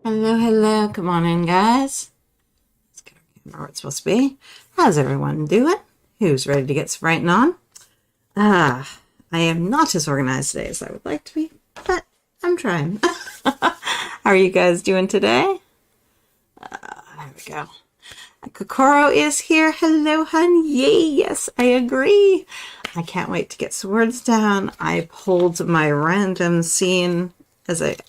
Hello, hello. Come on in, guys. Let's get our camera where it's supposed to be. How's everyone doing? Who's ready to get some writing on? I am not as organized today as I would like to be, but I'm trying. How are you guys doing today? There we go. Kokoro is here. Hello, hun. Yay, yes, I agree. I can't wait to get some words down. I pulled my random scene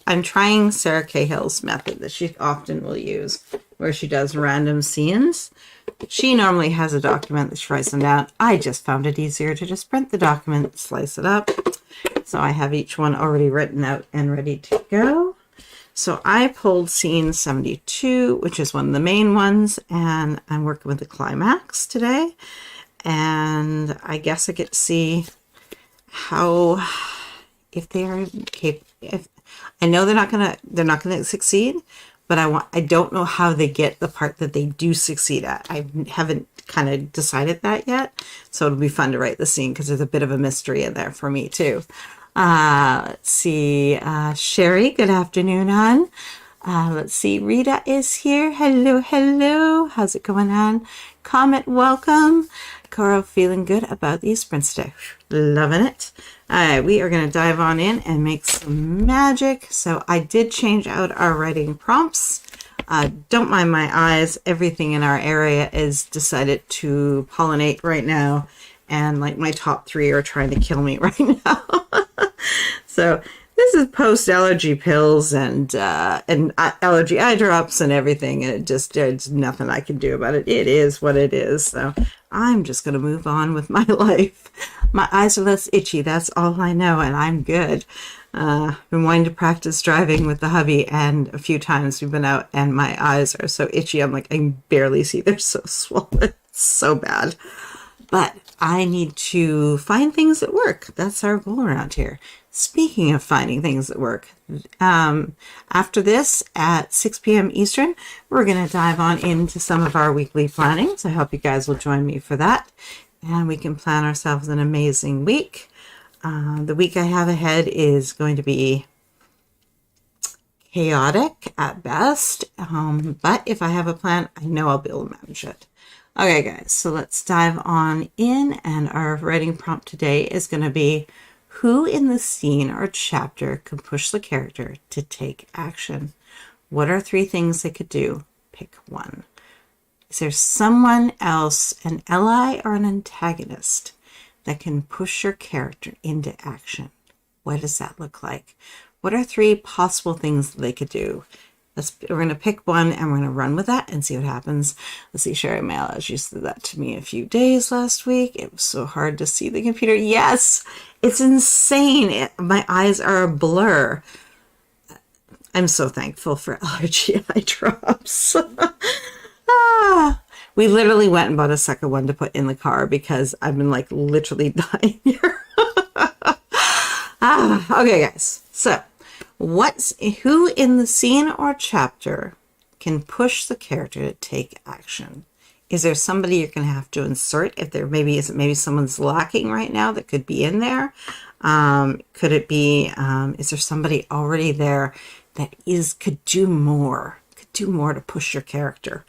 I'm trying Sarah Cahill's method that she often will use, where she does random scenes. She normally has a document that she writes them down. I just found it easier to just print the document, slice it up. So I have each one already written out and ready to go. So I pulled scene 72, which is one of the main ones, and I'm working with the climax today. And I guess I get to see how, if they are capable, I know they're not gonna succeed, but I don't know how they get the part that they do succeed at. I haven't kind of decided that yet, so it'll be fun to write the scene because there's a bit of a mystery in there for me too. Let's see, Sherry, good afternoon, hon. Let's see, Rita is here. Hello, hello. How's it going on? Comet, welcome. Coro, feeling good about these sprints today. Loving it. All right, we are going to dive on in and make some magic. So I did change out our writing prompts. Don't mind my eyes. Everything in our area is decided to pollinate right now. And like my top 3 are trying to kill me right now. So this is post-allergy pills and allergy eye drops and everything. And there's nothing I can do about it. It is what it is. So I'm just going to move on with my life. My eyes are less itchy. That's all I know. And I'm good. Been wanting to practice driving with the hubby. And a few times we've been out and my eyes are so itchy. I'm like, I can barely see. They're so swollen. It's so bad. But I need to find things that work. That's our goal around here. Speaking of finding things that work, after this at 6 p.m. Eastern, we're going to dive on into some of our weekly planning. So I hope you guys will join me for that. And we can plan ourselves an amazing week. The week I have ahead is going to be chaotic at best. But if I have a plan, I know I'll be able to manage it. Okay, guys, so let's dive on in. And our writing prompt today is going to be, who in the scene or chapter can push the character to take action? What are 3 things they could do? Pick one. Is there someone else, an ally or an antagonist, that can push your character into action? What does that look like? What are 3 possible things that they could do? We're going to pick one and we're going to run with that and see what happens. Let's see, Sherry Mail, she said that to me a few days last week. It was so hard to see the computer. Yes, it's insane. My eyes are a blur. I'm so thankful for allergy eye drops. We literally went and bought a second one to put in the car because I've been like literally dying here. Okay, guys. So who in the scene or chapter can push the character to take action? Is there somebody you're going to have to insert? If there maybe someone's lacking right now that could be in there? Could it be, is there somebody already there that could do more to push your character?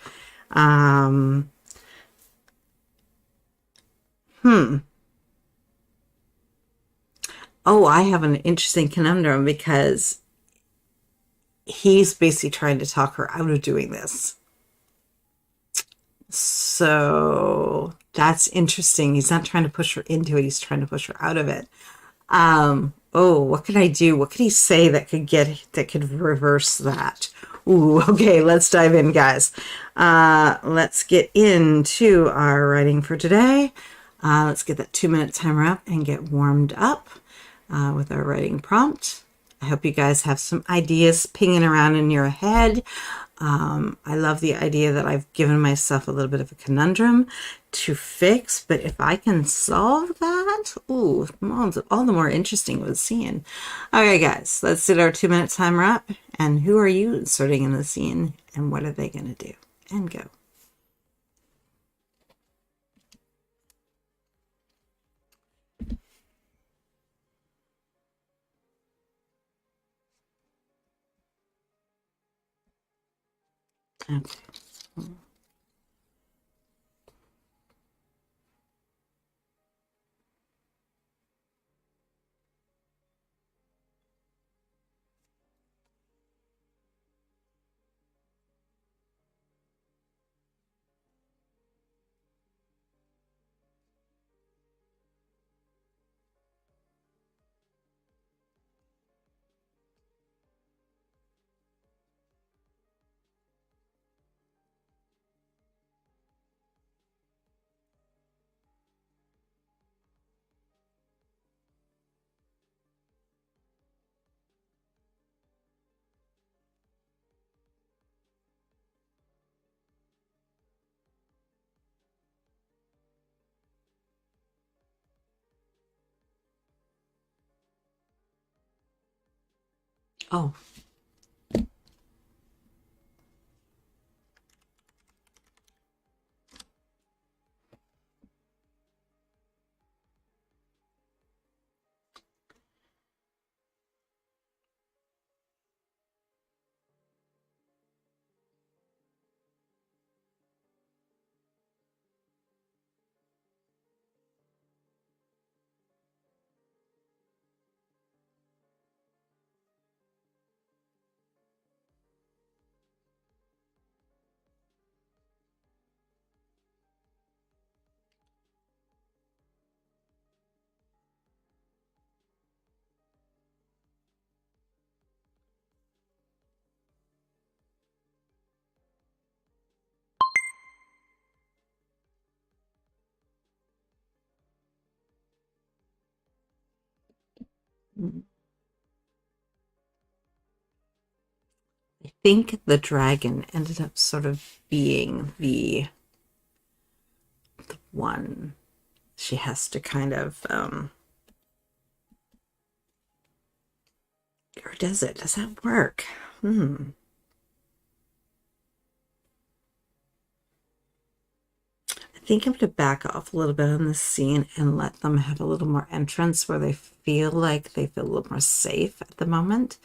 Oh, I have an interesting conundrum because he's basically trying to talk her out of doing this. So that's interesting. He's not trying to push her into it. He's trying to push her out of it. Oh, what could I do? What could he say that could reverse that? Ooh, okay, let's dive in, guys. Let's get into our writing for today. Let's get that 2-minute timer up and get warmed up with our writing prompt. I hope you guys have some ideas pinging around in your head. I love the idea that I've given myself a little bit of a conundrum to fix, but if I can solve that, ooh, all the more interesting with seeing. Okay, guys, let's get our 2-minute timer up. And who are you inserting in the scene, and what are they going to do? And go. Okay. Oh. I think the dragon ended up sort of being the one she has to kind of, or does it? Does that work? I think I'm going to back off a little bit on this scene and let them have a little more entrance where they feel like they feel a little more safe at the moment.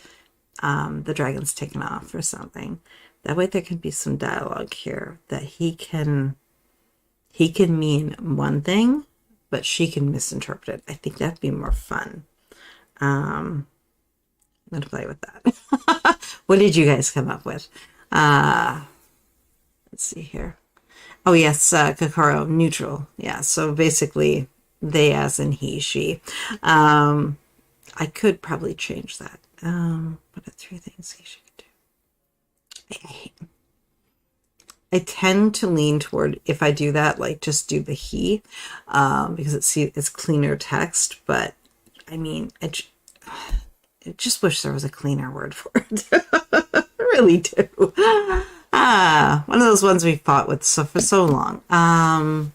The dragon's taken off or something. That way there can be some dialogue here that he can mean one thing, but she can misinterpret it. I think that'd be more fun. I'm going to play with that. What did you guys come up with? Let's see here. Oh, yes, Kokoro, neutral. Yeah, so basically they as in he, she. I could probably change that. What are 3 things he should do? I tend to lean toward, if I do that, like just do the he, because it's cleaner text, but I mean, I just wish there was a cleaner word for it. I really do. One of those ones we fought with for so long. I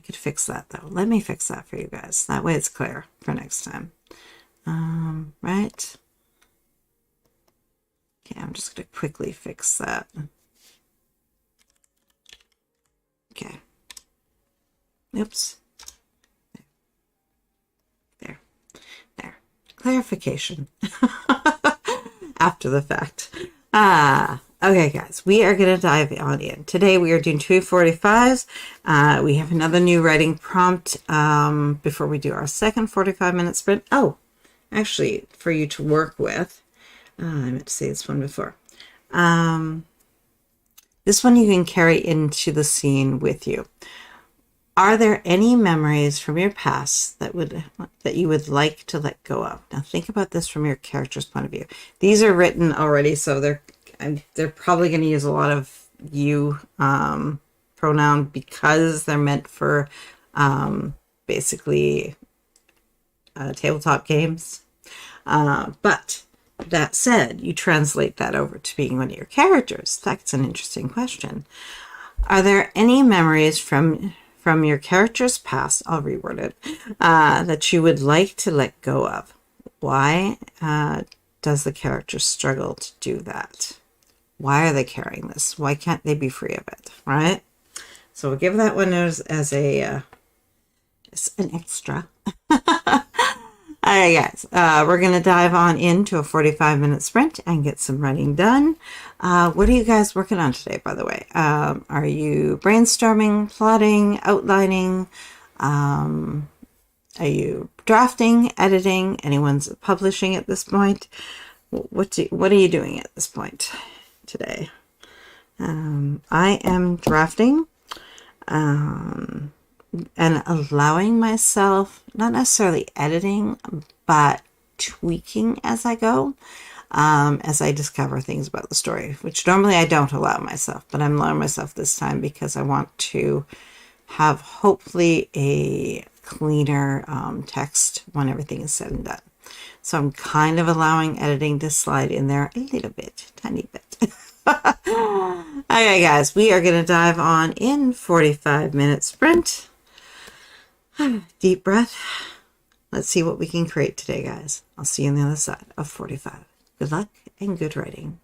could fix that though. Let me fix that for you guys. That way it's clear for next time. Right? Okay, I'm just going to quickly fix that. Okay. Oops. There. Clarification. After the fact. Okay, guys, we are going to dive on in. Today we are doing 245s. We have another new writing prompt before we do our second 45-minute sprint. Oh, actually, for you to work with. I meant to say this one before. This one you can carry into the scene with you. Are there any memories from your past that you would like to let go of? Now think about this from your character's point of view. These are written already, so they're probably going to use a lot of you pronoun because they're meant for basically tabletop games. But that said, you translate that over to being one of your characters. That's an interesting question. Are there any memories from your character's past, I'll reword it, that you would like to let go of? Why does the character struggle to do that? Why are they carrying this? Why can't they be free of it, right? So we'll give that one as an extra. All right, guys, we're going to dive on into a 45-minute sprint and get some writing done. What are you guys working on today, by the way? Are you brainstorming, plotting, outlining? Are you drafting, editing? Anyone's publishing at this point? What are you doing at this point today? I am drafting and allowing myself, not necessarily editing, but tweaking as I go, as I discover things about the story, which normally I don't allow myself, but I'm allowing myself this time because I want to have hopefully a cleaner text when everything is said and done. So I'm kind of allowing editing to slide in there a little bit, tiny bit. Okay, guys, we are going to dive on in 45-minute sprint. Deep breath. Let's see what we can create today, guys. I'll see you on the other side of 45. Good luck and good writing.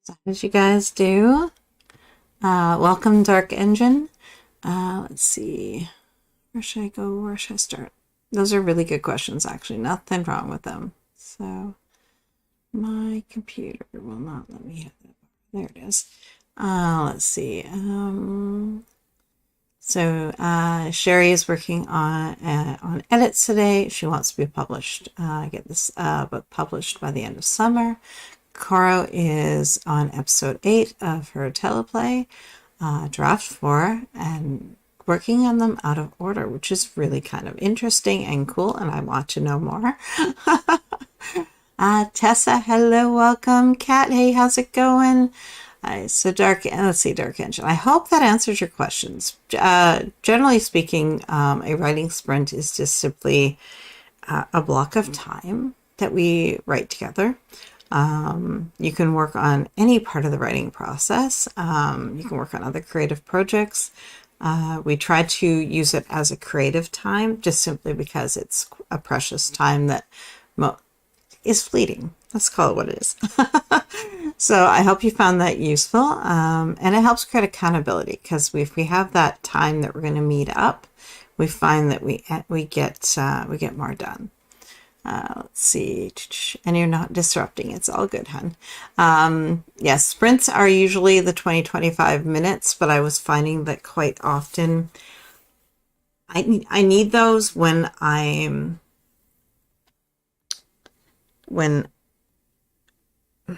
So how did you guys do? Welcome, Dark Engine. Let's see. Where should I go? Where should I start? Those are really good questions, actually. Nothing wrong with them. So my computer will not let me have that. There it is. Let's see. Sherry is working on edits today. She wants to be published. Get this book published by the end of summer. Caro is on episode 8 of her teleplay, draft 4, and working on them out of order, which is really kind of interesting and cool, and I want to know more. Tessa, hello, welcome. Kat, hey, how's it going? So let's see, Dark Engine. I hope that answers your questions. Generally speaking, a writing sprint is just simply a block of time that we write together. You can work on any part of the writing process. You can work on other creative projects. We try to use it as a creative time, just simply because it's a precious time that is fleeting. Let's call it what it is. So I hope you found that useful. And it helps create accountability, because if we have that time that we're going to meet up, we find that we get more done. Let's see. And you're not disrupting. It's all good, hun. Yes, sprints are usually the 20-25 minutes, but I was finding that quite often I need those when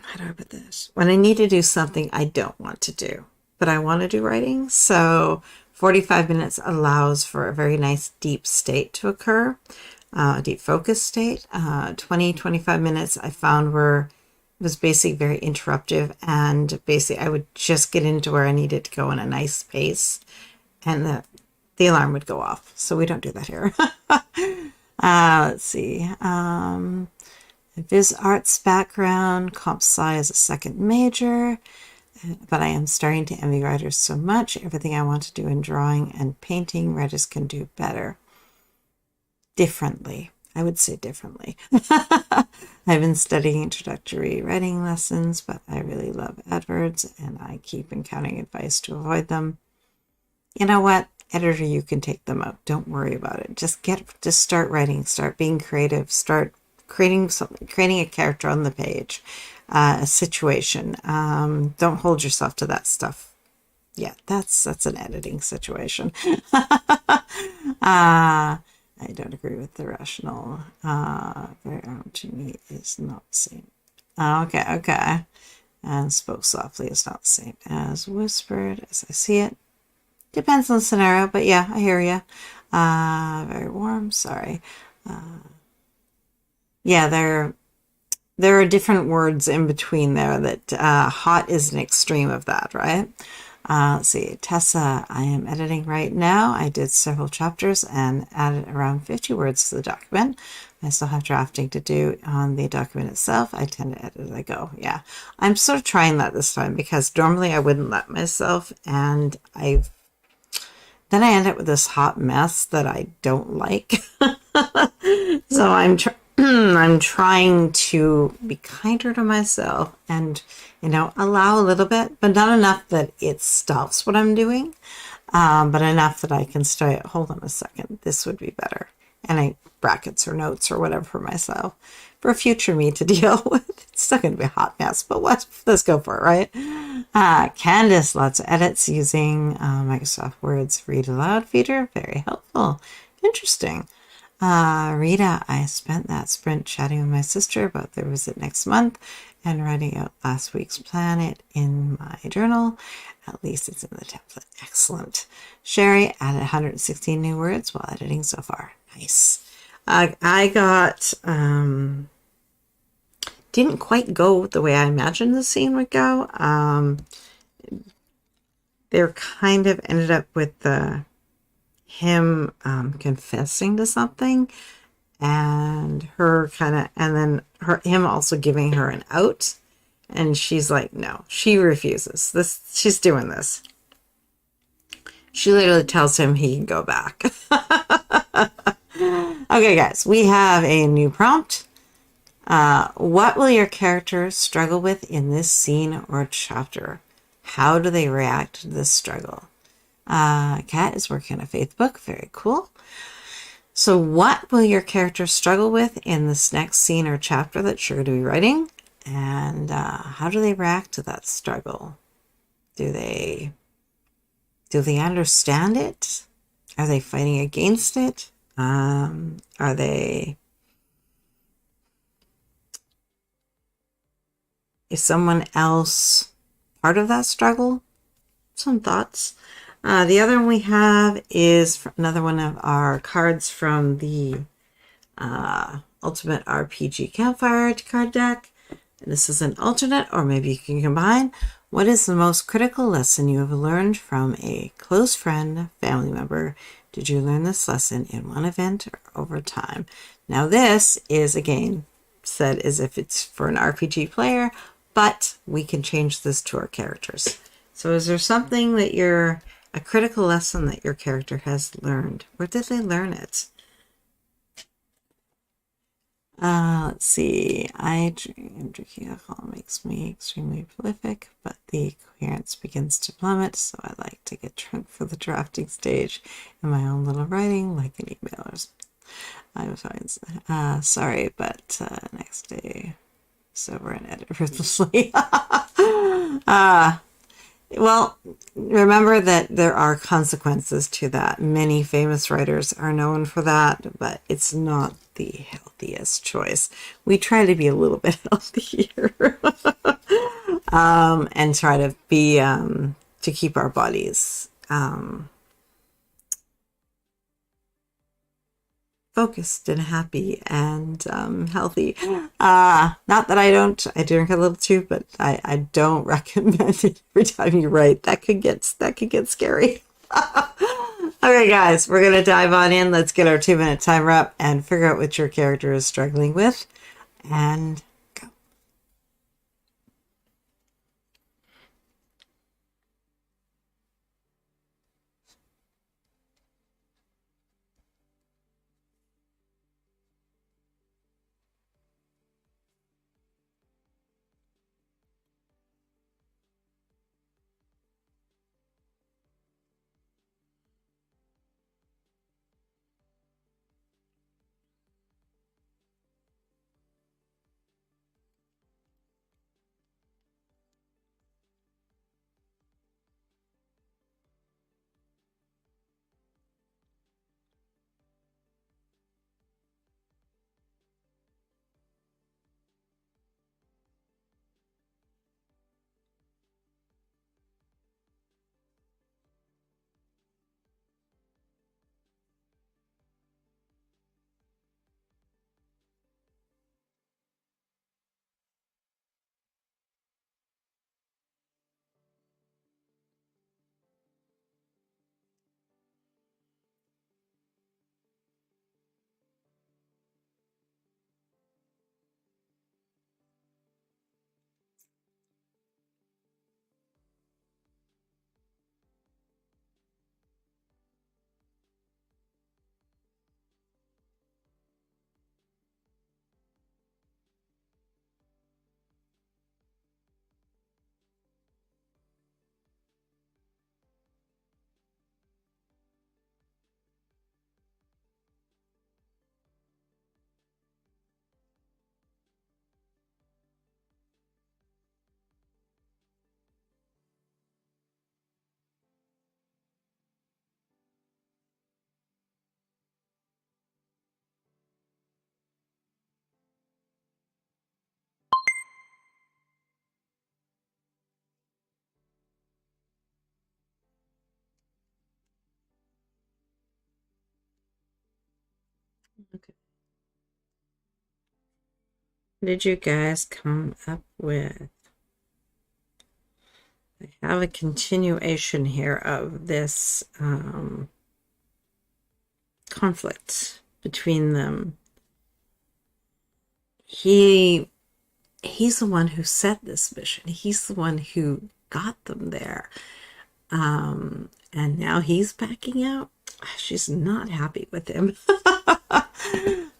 how do I put this? When I need to do something I don't want to do, but I want to do writing. So 45 minutes allows for a very nice deep state to occur. Deep focus state. 20-25 minutes I found was basically very interruptive, and basically I would just get into where I needed to go in a nice pace, and the alarm would go off. So we don't do that here. Let's see. Viz Arts background, comp sci as a second major, but I am starting to envy writers so much. Everything I want to do in drawing and painting, writers can do better. Differently. I would say differently. I've been studying introductory writing lessons, but I really love adverbs, and I keep encountering advice to avoid them. You know what? Editor, you can take them out. Don't worry about it. Just start writing, start being creative, start creating something, creating a character on the page, a situation. Don't hold yourself to that stuff. Yeah, that's an editing situation. I don't agree with the rational. To me is not the same. Okay. And spoke softly is not the same as whispered as I see it. Depends on the scenario, but yeah, I hear you. Very warm, sorry. Yeah, there are different words in between there that hot is an extreme of that, right? Let's see, Tessa, I am editing right now. I did several chapters and added around 50 words to the document. I still have drafting to do on the document itself. I tend to edit as I go. Yeah, I'm sort of trying that this time, because normally I wouldn't let myself, and then I end up with this hot mess that I don't like. So I'm trying to be kinder to myself and, allow a little bit, but not enough that it stops what I'm doing, but enough that I can stay, hold on a second, this would be better. And I brackets or notes or whatever for myself for future me to deal with. It's still going to be a hot mess, but let's go for it, right? Candace, lots of edits using Microsoft Word's read aloud feature. Very helpful. Interesting. Rita, I spent that sprint chatting with my sister about their visit next month and writing out last week's plan in my journal. At least it's in the template. Excellent. Sherry added 116 new words while editing so far. Nice. I got, didn't quite go the way I imagined the scene would go. There kind of ended up with him confessing to something, and him also giving her an out, and she's like, no, she refuses this. She's doing this. She literally tells him he can go back. Okay, guys, we have a new prompt. What will your character struggle with in this scene or chapter? How do they react to this struggle? Kat is working on a faith book. Very cool. So what will your character struggle with in this next scene or chapter that you're going to be writing? And how do they react to that struggle? Do they understand it? Are they fighting against it? Is someone else part of that struggle? Some thoughts. The other one we have is another one of our cards from the Ultimate RPG Campfire card deck. And this is an alternate, or maybe you can combine. What is the most critical lesson you have learned from a close friend, family member? Did you learn this lesson in one event or over time? Now this is, again, said as if it's for an RPG player, but we can change this to our characters. So is there something that a critical lesson that your character has learned? Where did they learn it? Let's see. Drinking alcohol makes me extremely prolific, but the coherence begins to plummet, so I like to get drunk for the drafting stage in my own little writing, like an email or something. I'm sorry, but next day, so we're an edit ruthlessly. Well, remember that there are consequences to that. Many famous writers are known for that, but it's not the healthiest choice. We try to be a little bit healthier and try to be to keep our bodies focused and happy and healthy. Not that I drink a little too, but I don't recommend it every time you write. That could get scary. Okay, guys, we're gonna dive on in. Let's get our 2-minute timer up and figure out what your character is struggling with, and go. Okay. What did you guys come up with? I have a continuation here of this conflict between them. He's the one who set this mission. He's the one who got them there. And now he's backing out. She's not happy with him.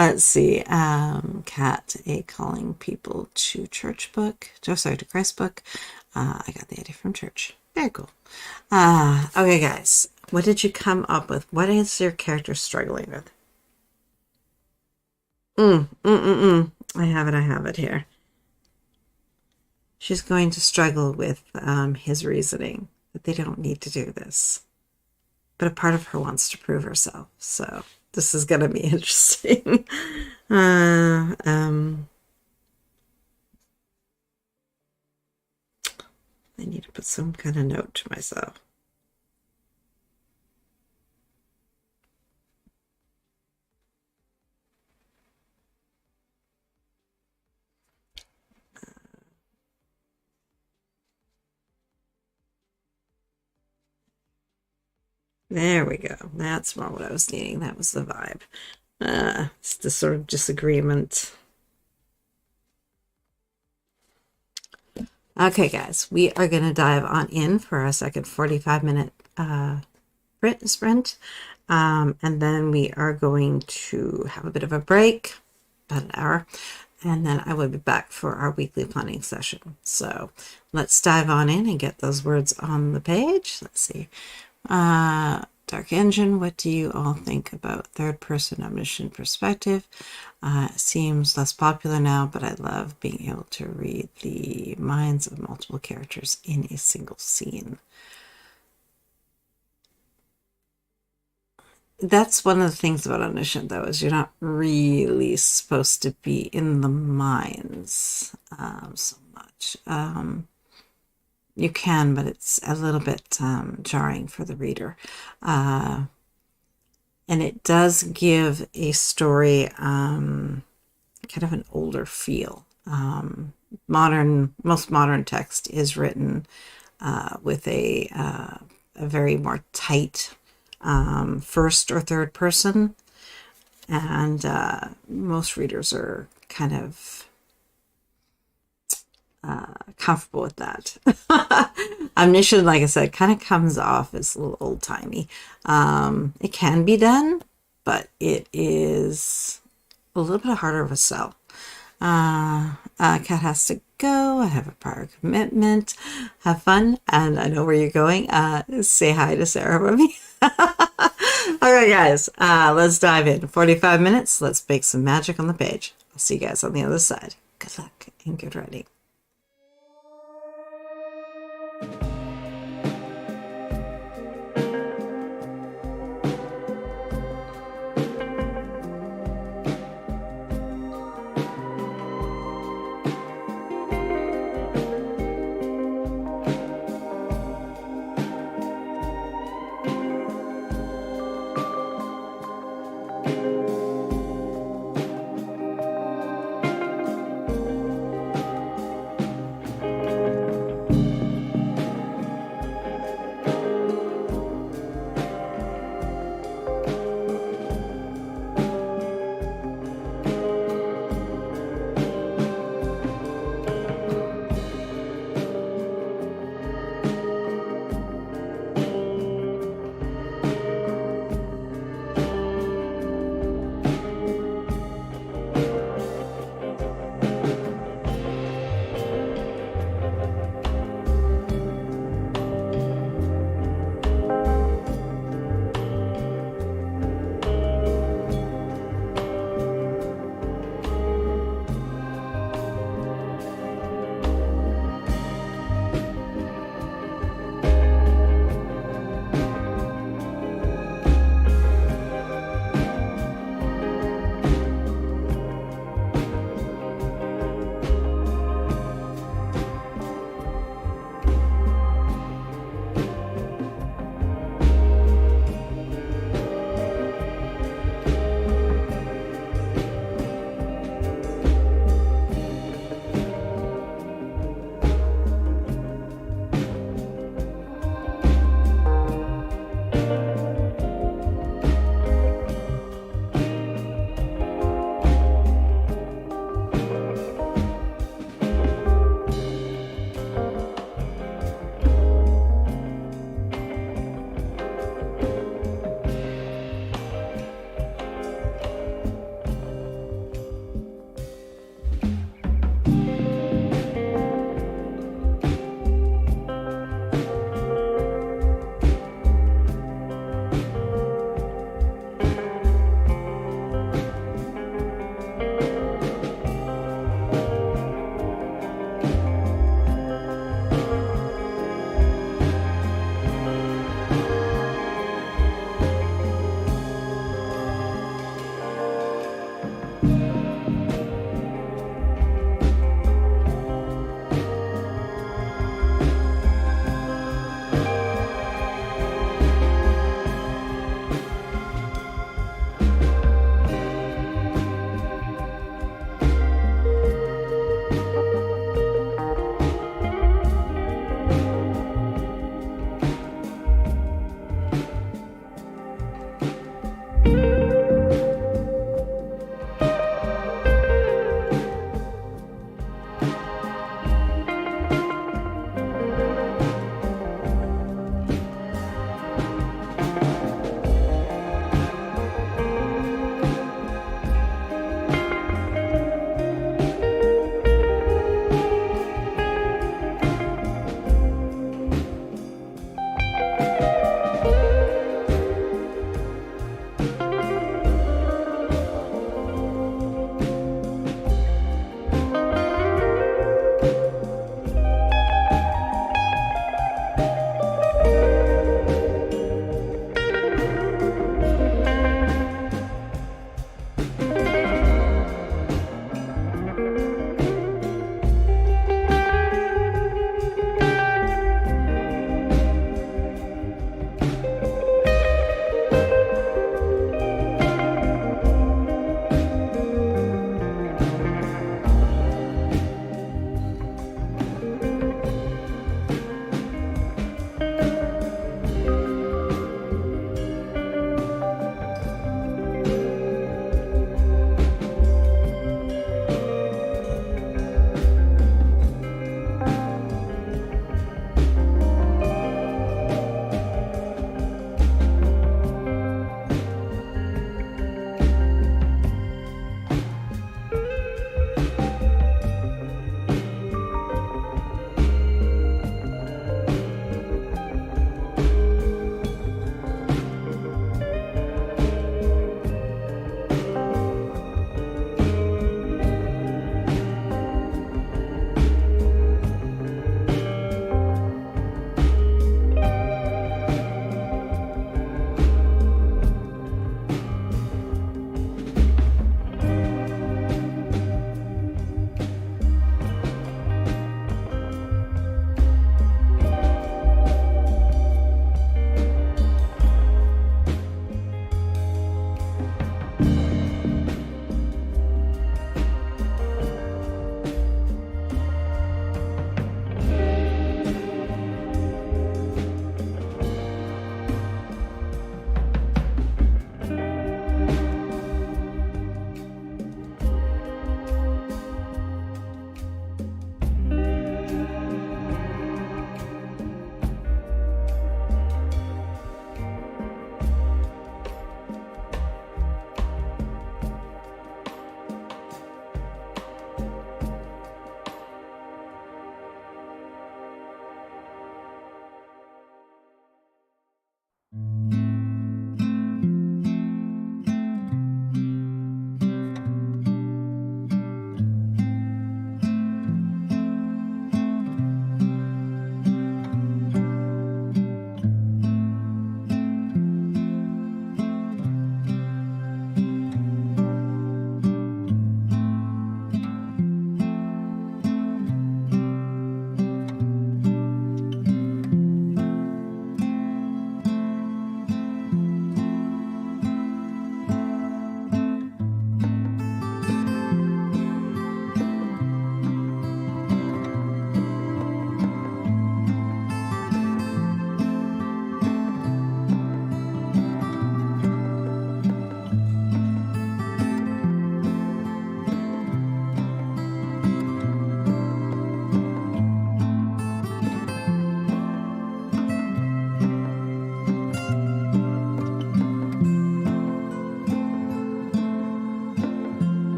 Let's see. Cat, a calling people to church book. Oh, sorry, to Christ book. I got the idea from church. Very cool. Okay, guys. What did you come up with? What is your character struggling with? I have it here. She's going to struggle with his reasoning that they don't need to do this. But a part of her wants to prove herself. So this is going to be interesting. I need to put some kind of note to myself. There we go. That's more what I was needing. That was the vibe. It's the sort of disagreement. Okay, guys, we are going to dive on in for our second 45-minute sprint. And then we are going to have a bit of a break, about an hour. And then I will be back for our weekly planning session. So let's dive on in and get those words on the page. Let's see. Dark Engine, what do you all think about third-person omniscient perspective? It seems less popular now, but I love being able to read the minds of multiple characters in a single scene. That's one of the things about omniscient, though, is you're not really supposed to be in the minds so much. You can, but it's a little bit jarring for the reader. And it does give a story kind of an older feel. Most modern text is written with a very more tight first or third person. And most readers are kind of comfortable with that. Omniscient, like I said, kind of comes off as a little old-timey. It can be done, but it is a little bit harder of a sell. Cat has to go. I have a prior commitment. Have fun, and I know where you're going. Say hi to Sarah for me. All right, guys, let's dive in. 45 minutes. Let's make some magic on the page. I'll see you guys on the other side. Good luck and good writing.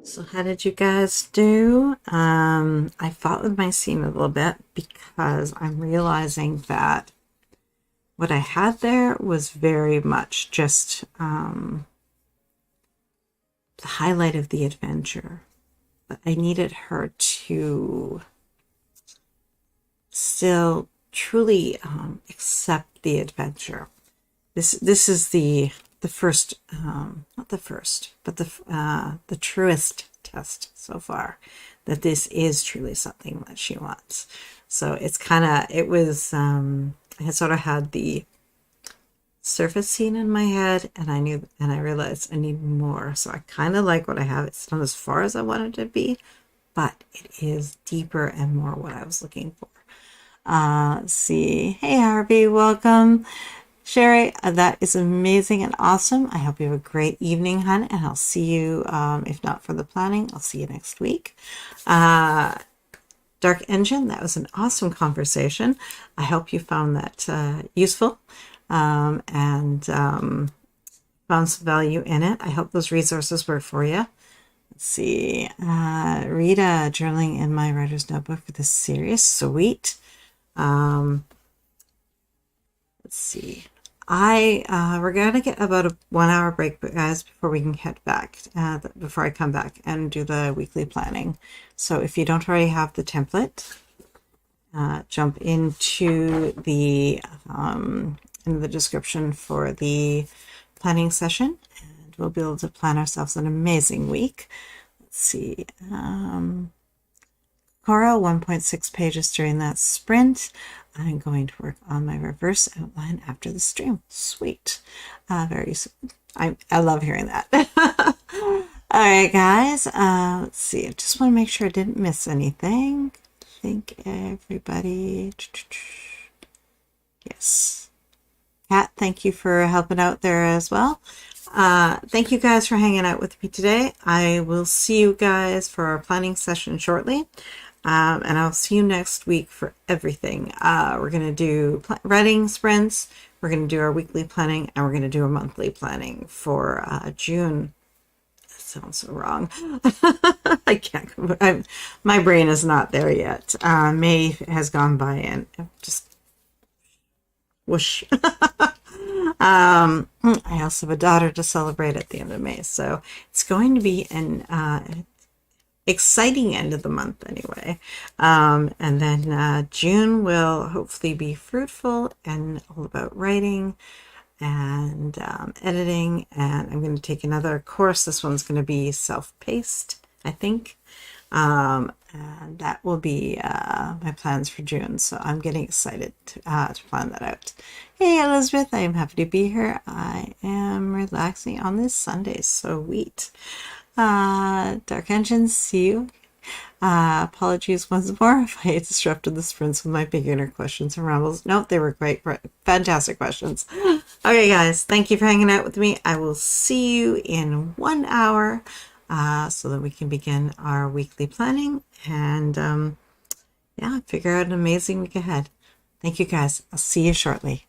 So how did you guys do? I fought with my scene a little bit because I'm realizing that what I had there was very much just the highlight of the adventure. But I needed her to still truly accept the adventure. This is the first, not the first, but the truest test so far that this is truly something that she wants. So it's kind of, it was, I had sort of had the surface scene in my head, and I realized I need more. So I kind of like what I have. It's not as far as I wanted it to be, but it is deeper and more what I was looking for. Let's see. Hey, Harvey, welcome. Sherry, that is amazing and awesome. I hope you have a great evening, hon, and I'll see you, if not for the planning, I'll see you next week. Dark Engine, that was an awesome conversation. I hope you found that useful and found some value in it. I hope those resources work for you. Let's see. Rita, journaling in my writer's notebook for this series. Sweet. Let's see. We're gonna get about a 1 hour break, guys, before we can head back. Before I come back and do the weekly planning. So if you don't already have the template, jump into the description for the planning session, and we'll be able to plan ourselves an amazing week. Let's see. Cora, 1.6 pages during that sprint. I'm going to work on my reverse outline after the stream. Sweet. Very soon. I love hearing that. All right, guys. Let's see. I just want to make sure I didn't miss anything. I think everybody. Yes. Kat, thank you for helping out there as well. Thank you guys for hanging out with me today. I will see you guys for our planning session shortly. And I'll see you next week for everything. We're going to do writing sprints. We're going to do our weekly planning, and we're going to do a monthly planning for June. That sounds so wrong. I can't. My brain is not there yet. May has gone by, and just whoosh. I also have a daughter to celebrate at the end of May, so it's going to be an exciting end of the month anyway. And then June will hopefully be fruitful and all about writing and editing. And I'm going to take another course. This one's going to be self-paced, I think. And that will be my plans for June. So I'm getting excited to plan that out. Hey, Elizabeth, I am happy to be here. I am relaxing on this Sunday. Sweet. Dark Engine, see you. Apologies once more if I disrupted the sprints with my beginner questions and rambles. Nope, they were great, fantastic questions. Okay, guys, thank you for hanging out with me. I will see you in 1 hour so that we can begin our weekly planning and yeah, figure out an amazing week ahead. Thank you, guys. I'll see you shortly.